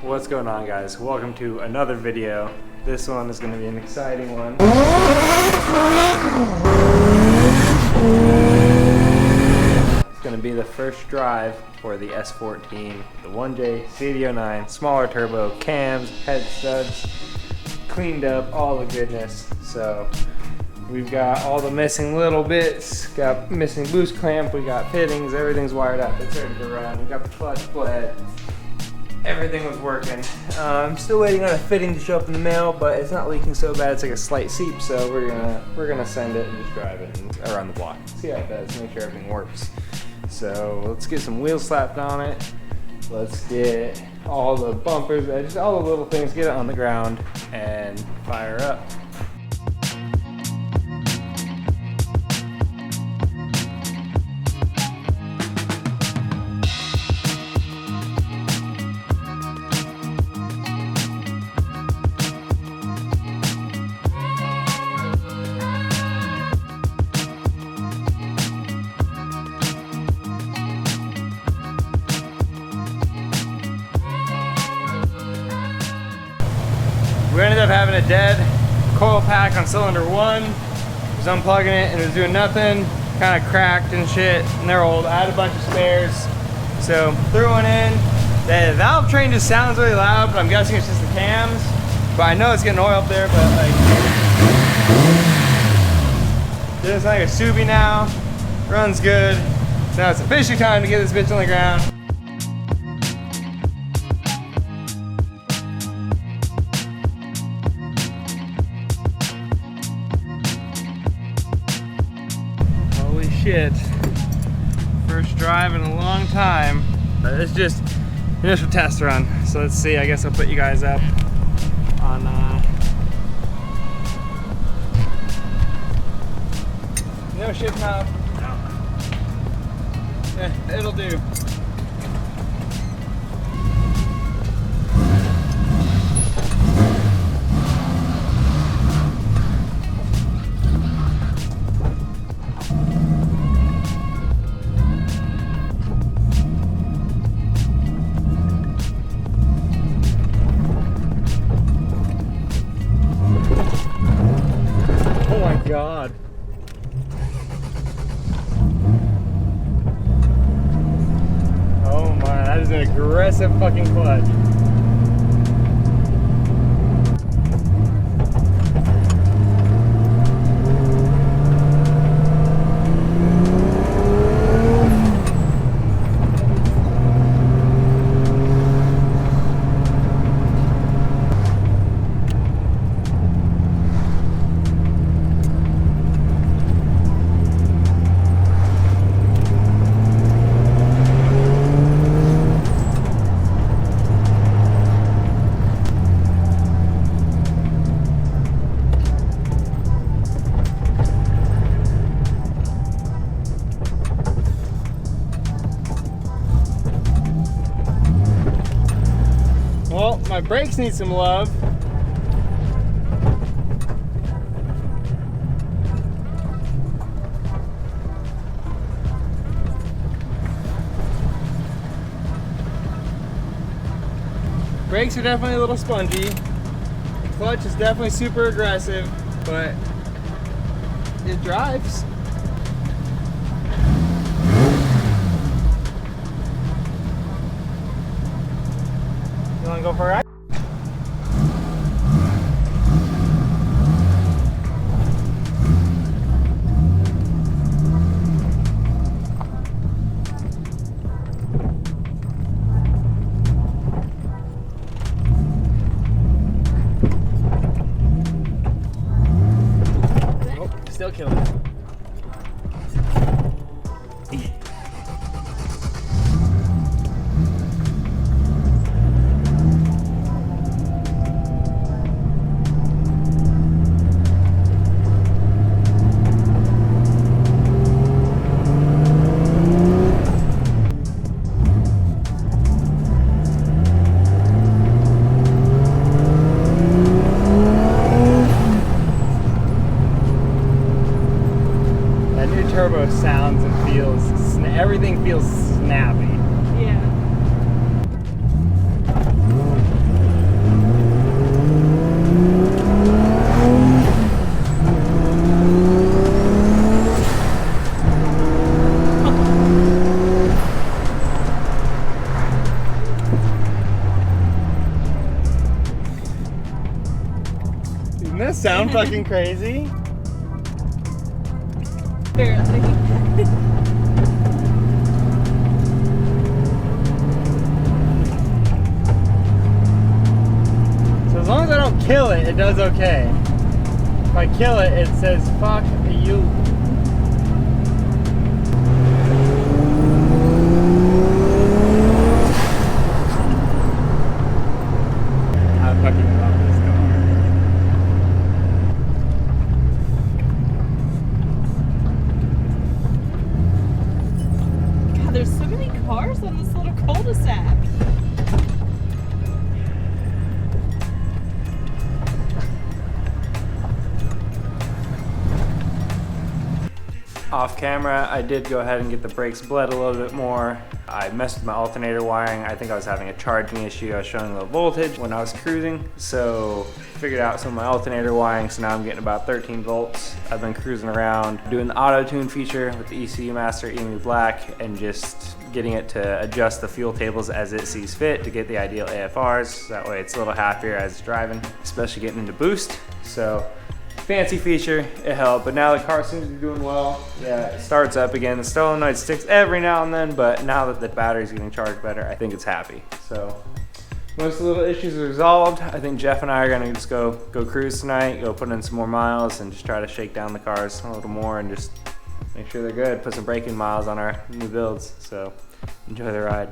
What's going on, guys? Welcome to another video. This one is going to be an exciting one. It's going to be the first drive for the S14, the 1J CD009, smaller turbo, cams, head studs, cleaned up, all the goodness. So we've got all the missing little bits, got missing boost clamp, we got fittings, everything's wired up, it's ready to run. We got the clutch bled. Everything was working. I'm still waiting on a fitting to show up in the mail, but it's not leaking so bad. It's like a slight seep, so we're gonna send it and just drive it around the block. See how it does. Make sure everything works. So let's get some wheels slapped on it. Let's get all the bumpers, just all the little things. Get it on the ground and fire up. We ended up having a dead coil pack on cylinder 1. Was unplugging it and it was doing nothing. Kind of cracked and shit, and they're old. I had a bunch of spares, so threw one in. The valve train just sounds really loud, but I'm guessing it's just the cams. But I know it's getting oil up there, but like, it's like a Subi now. Runs good. Now it's officially time to get this bitch on the ground. Holy shit. First drive in a long time. It's just initial test run. So let's see, I guess I'll put you guys up on no shit knob. Yeah, it'll do. Oh my God. Oh my, that is an aggressive fucking clutch. Well, my brakes need some love. Brakes are definitely a little spongy. The clutch is definitely super aggressive, but it drives. You wanna go for a ride? Nope, still killing it. turbo sounds and feels, everything feels snappy. Yeah. Doesn't that sound fucking crazy? Barely. So as long as I don't kill it, it does okay. If I kill it, it says fuck you. I fucking love this car. God, there's so many cars on this little cul-de-sac. Off camera, I did go ahead and get the brakes bled a little bit more. I messed with my alternator wiring. I think I was having a charging issue. I was showing low voltage when I was cruising, so figured out some of my alternator wiring, so now I'm getting about 13 volts. I've been cruising around doing the auto tune feature with the ECUMaster EMU Black and just getting it to adjust the fuel tables as it sees fit to get the ideal AFRs. That way it's a little happier as it's driving, especially getting into boost. So fancy feature, it helped, but now the car seems to be doing well. Yeah, it starts up again. The solenoid sticks every now and then, but now that the battery's getting charged better, I think it's happy. So most of the little issues are resolved. I think Jeff and I are gonna just go cruise tonight, go put in some more miles and just try to shake down the cars a little more and just make sure they're good. Put some braking miles on our new builds. So enjoy the ride.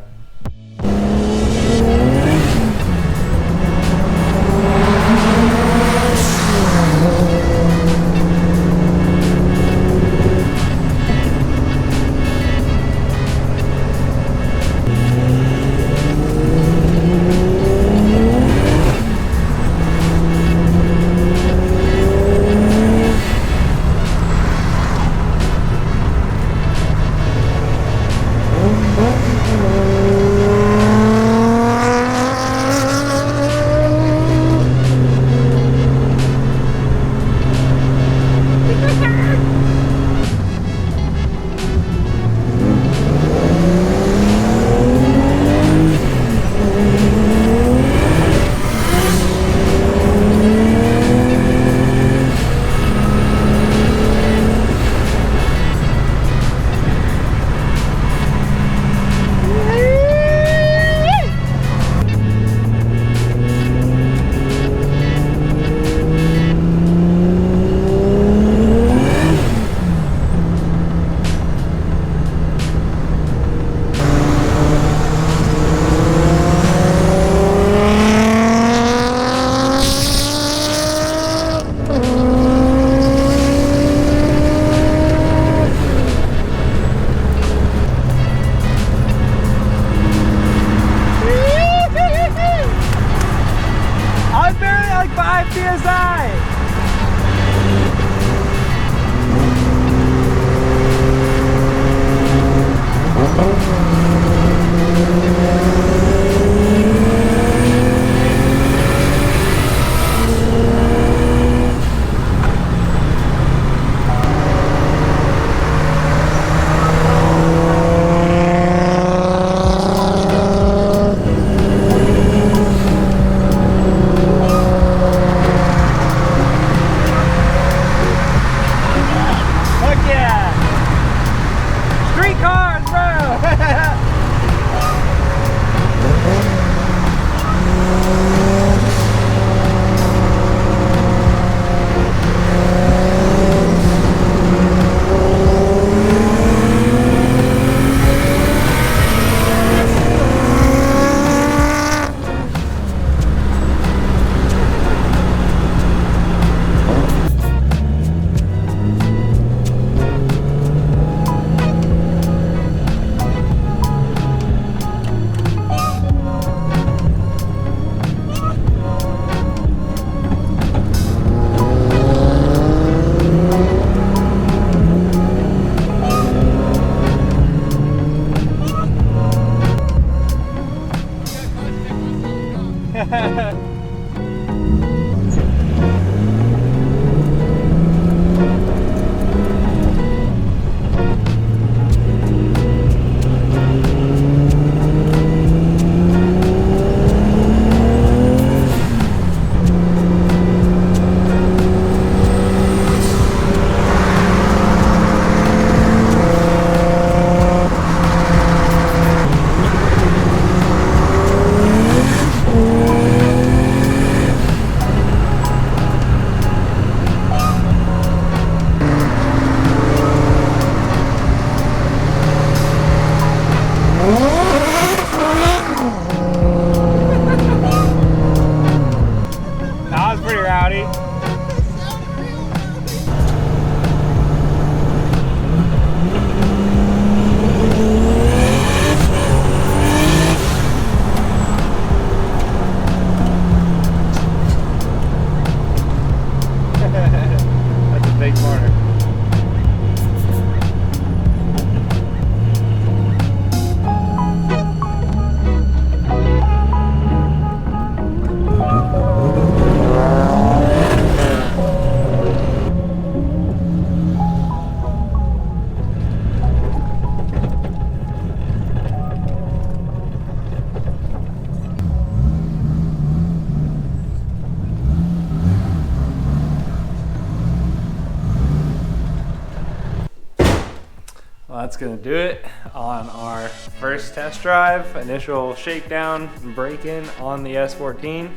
Well, that's gonna do it on our first test drive, initial shakedown and break-in on the S14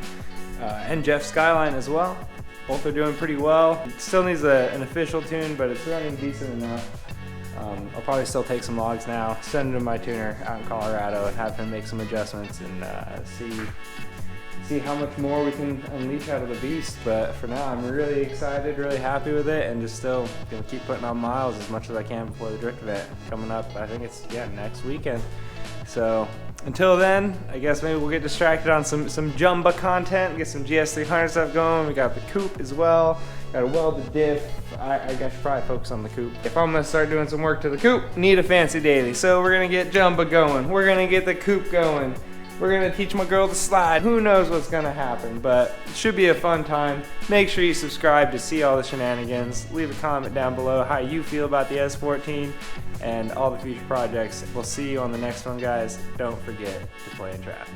and Jeff's Skyline as well. Both are doing pretty well. It still needs an official tune, but it's running decent enough. I'll probably still take some logs now, send them to my tuner out in Colorado and have him make some adjustments and see how much more we can unleash out of the beast. But for now, I'm really excited, really happy with it, and just still gonna keep putting on miles as much as I can before the drift event coming up. I think it's next weekend. So until then, I guess maybe we'll get distracted on some Jumba content, get some GS300 stuff going. We got the coupe as well. Got a welded diff. I should probably focus on the coupe. If I'm gonna start doing some work to the coupe, need a fancy daily. So we're gonna get Jumba going. We're gonna get the coupe going. We're gonna teach my girl to slide. Who knows what's gonna happen, but it should be a fun time. Make sure you subscribe to see all the shenanigans. Leave a comment down below how you feel about the S14 and all the future projects. We'll see you on the next one, guys. Don't forget to play in traffic.